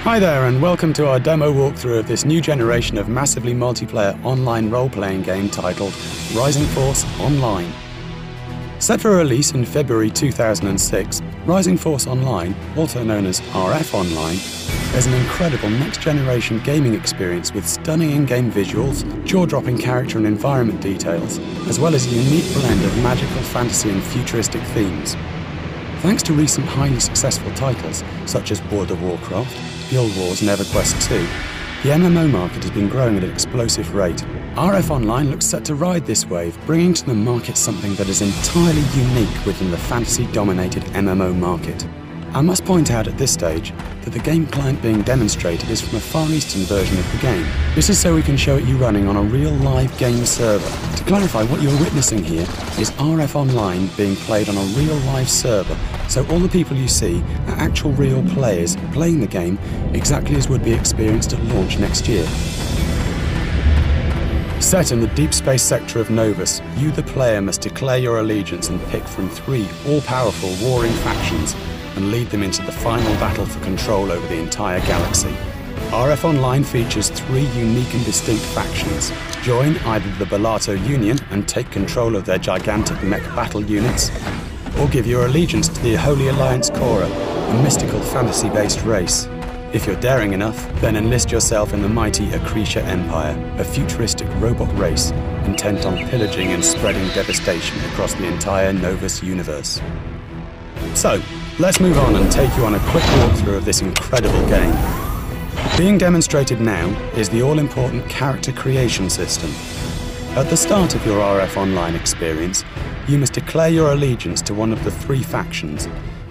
Hi there, and welcome to our demo walkthrough of this new generation of massively multiplayer online role-playing game titled Rising Force Online. Set for release in February 2006, Rising Force Online, also known as RF Online, is an incredible next-generation gaming experience with stunning in-game visuals, jaw-dropping character and environment details, as well as a unique blend of magical fantasy and futuristic themes. Thanks to recent highly successful titles such as World of Warcraft, Guild Wars and EverQuest 2, the MMO market has been growing at an explosive rate. RF Online looks set to ride this wave, bringing to the market something that is entirely unique within the fantasy-dominated MMO market. I must point out at this stage that the game client being demonstrated is from a Far Eastern version of the game. This is so we can show it you running on a real live game server. To clarify, what you're witnessing here is RF Online being played on a real live server, so all the people you see are actual real players playing the game exactly as would be experienced at launch next year. Set in the deep space sector of Novus, you the player must declare your allegiance and pick from 3 all-powerful warring factions and lead them into the final battle for control over the entire galaxy. RF Online features 3 unique and distinct factions. Join either the Bellato Union and take control of their gigantic mech battle units, or give your allegiance to the Holy Alliance Cora, a mystical fantasy-based race. If you're daring enough, then enlist yourself in the mighty Akrisha Empire, a futuristic robot race intent on pillaging and spreading devastation across the entire Novus universe. So, let's move on and take you on a quick walkthrough of this incredible game. Being demonstrated now is the all-important character creation system. At the start of your RF Online experience, you must declare your allegiance to one of the 3 factions,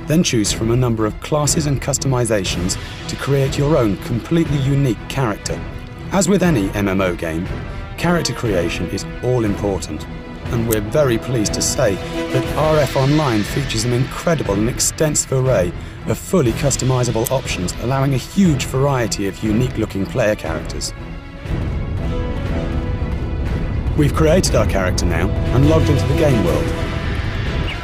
then choose from a number of classes and customizations to create your own completely unique character. As with any MMO game, character creation is all-important, and we're very pleased to say that RF Online features an incredible and extensive array of fully customizable options, allowing a huge variety of unique-looking player characters. We've created our character now and logged into the game world.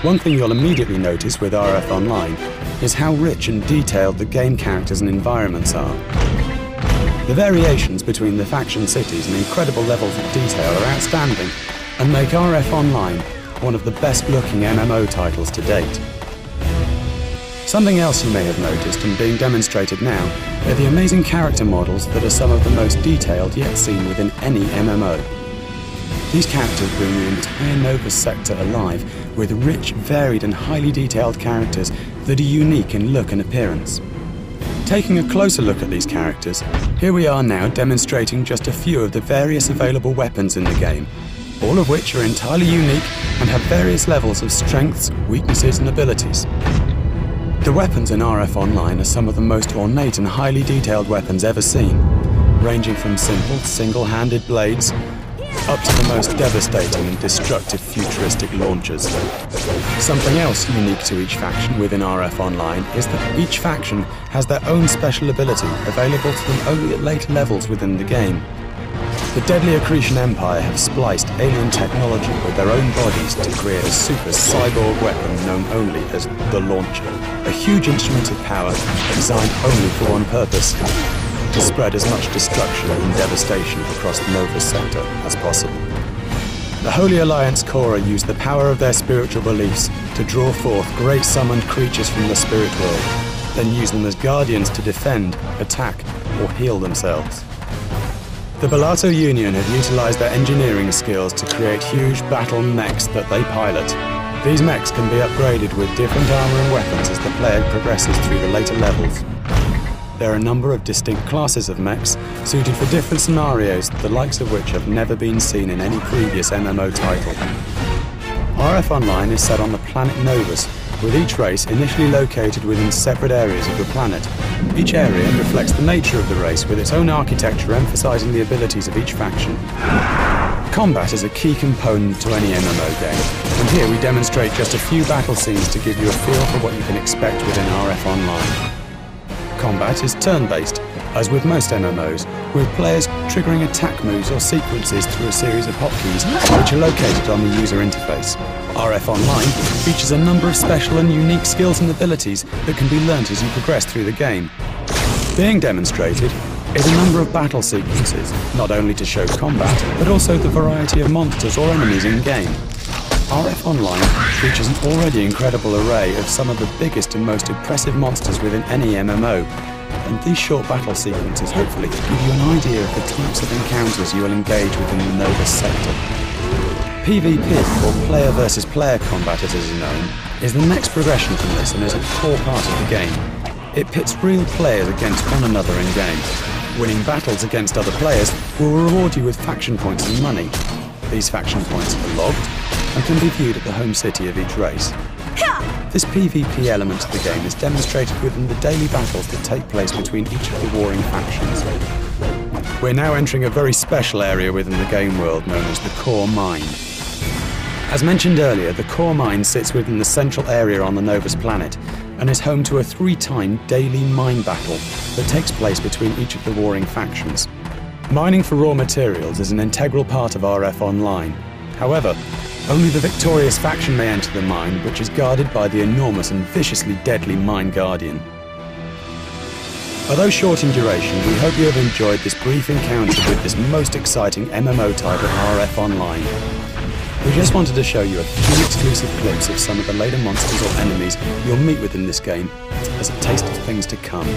One thing you'll immediately notice with RF Online is how rich and detailed the game characters and environments are. The variations between the faction cities and incredible levels of detail are outstanding and make RF Online one of the best-looking MMO titles to date. Something else you may have noticed and being demonstrated now are the amazing character models that are some of the most detailed yet seen within any MMO. These characters bring the entire Novus sector alive with rich, varied and highly detailed characters that are unique in look and appearance. Taking a closer look at these characters, here we are now demonstrating just a few of the various available weapons in the game, all of which are entirely unique and have various levels of strengths, weaknesses and abilities. The weapons in RF Online are some of the most ornate and highly detailed weapons ever seen, ranging from simple, single-handed blades up to the most devastating and destructive futuristic launchers. Something else unique to each faction within RF Online is that each faction has their own special ability available to them only at later levels within the game. The deadly Akritian Empire have spliced alien technology with their own bodies to create a super cyborg weapon known only as the Launcher, a huge instrument of power designed only for one purpose: to spread as much destruction and devastation across the Novus sector as possible. The Holy Alliance Cora use the power of their spiritual beliefs to draw forth great summoned creatures from the spirit world, then use them as guardians to defend, attack, or heal themselves. The Bellato Union have utilized their engineering skills to create huge battle mechs that they pilot. These mechs can be upgraded with different armor and weapons as the player progresses through the later levels. There are a number of distinct classes of mechs suited for different scenarios, the likes of which have never been seen in any previous MMO title. RF Online is set on the planet Novus, with each race initially located within separate areas of the planet. Each area reflects the nature of the race, with its own architecture emphasizing the abilities of each faction. Combat is a key component to any MMO game, and here we demonstrate just a few battle scenes to give you a feel for what you can expect within RF Online. Combat is turn-based, as with most MMOs, with players triggering attack moves or sequences through a series of hotkeys which are located on the user interface. RF Online features a number of special and unique skills and abilities that can be learnt as you progress through the game. Being demonstrated is a number of battle sequences, not only to show combat, but also the variety of monsters or enemies in-game. RF Online features an already incredible array of some of the biggest and most impressive monsters within any MMO, and these short battle sequences hopefully give you an idea of the types of encounters you will engage within the Novus sector. PvP, or player versus player combat as it is known, is the next progression from this and is a core part of the game. It pits real players against one another in-game. Winning battles against other players will reward you with faction points and money. These faction points are logged and can be viewed at the home city of each race. This PvP element of the game is demonstrated within the daily battles that take place between each of the warring factions. We're now entering a very special area within the game world known as the Core Mine. As mentioned earlier, the Core Mine sits within the central area on the Novus planet and is home to a 3-time daily mine battle that takes place between each of the warring factions. Mining for raw materials is an integral part of RF Online. However, only the victorious faction may enter the mine, which is guarded by the enormous and viciously deadly Mine Guardian. Although short in duration, we hope you have enjoyed this brief encounter with this most exciting MMO title, RF Online. We just wanted to show you a few exclusive clips of some of the later monsters or enemies you'll meet within this game, as a taste of things to come.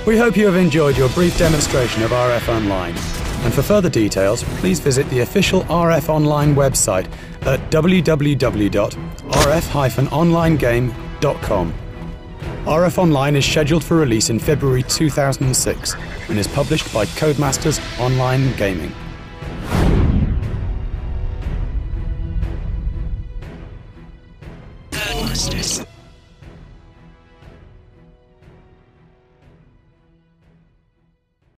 We hope you have enjoyed your brief demonstration of RF Online. And for further details, please visit the official RF Online website at www.rf-onlinegame.com. RF Online is scheduled for release in February 2006 and is published by Codemasters Online Gaming. Codemasters.